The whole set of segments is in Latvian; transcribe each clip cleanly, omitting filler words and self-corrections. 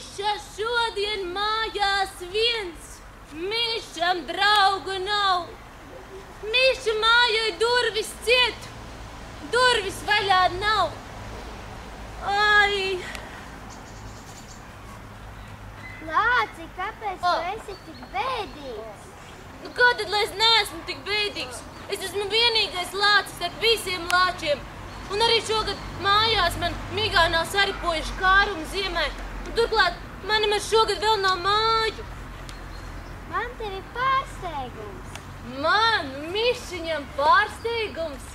Miša šodien mājās viens. Mišam draugu nav. Miša mājai durvis ciet. Durvis vaļā nav. Ai! Lāci, kāpēc tu esi tik bēdīgs? Nu kā tad, lai es neesmu tik bēdīgs? Es esmu vienīgais lācis starp visiem lāčiem. Un arī šogad mājās man migā nav saripojuši kārumi ziemē. Un turklāt man šogad vēl nav māju. Man tev ir pārsteigums. Man, Mišiņam, pārsteigums.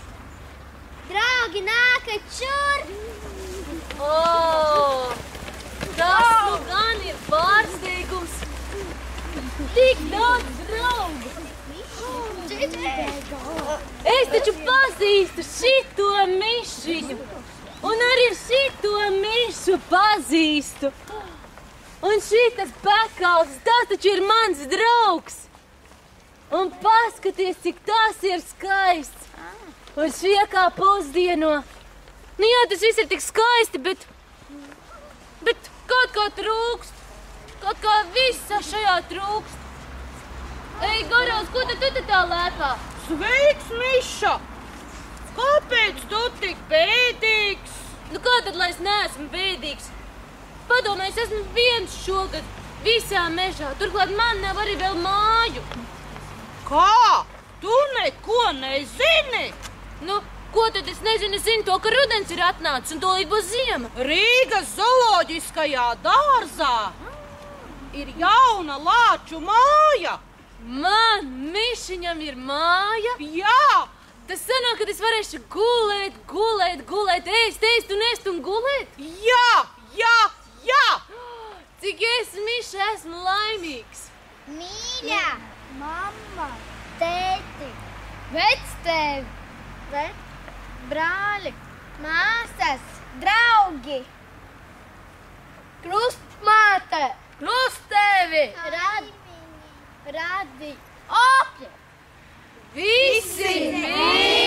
Draugi, nākat šur! Tas nu gan ir pārsteigums. Tik daudz draugu. Es taču pazīstu šito Mišiņu. Un arī šito Mišu pazīstu. Un šitas Pekals, tas taču ir mans draugs. Un paskaties, cik tas ir skaists. Un šie kā pusdieno. Nu jā, tas viss ir tik skaisti, bet kaut kā trūkst. Kaut kā visa šajā trūkst. Ej, Goraus, ko tad tu tā lēkā? Sveiks, Miša! Kāpēc tu tik bēdīgs? Nu kā tad, lai es neesmu bēdīgs? Padomā, es esmu viens šogad visā mežā. Turklāt man nav arī vēl māju. Kā? Tu neko nezini? Nu, ko tad es nezinu? Es zinu to, ka rudens ir atnācis un tūlīt būs ziema. Rīgas zooloģiskajā dārzā ir jauna lāču māja. Man, Mišiņam, ir māja? Jā! Tas sanāk, ka es varēšu gulēt, ēst un gulēt? Jā! Cik es, Miša, esmu laimīgs. Mīļā, mamma, tēti, vectēvi, brāļi, māsas, draugi, krustmāte, krustēvi, radi, opļi. Visi mīļi!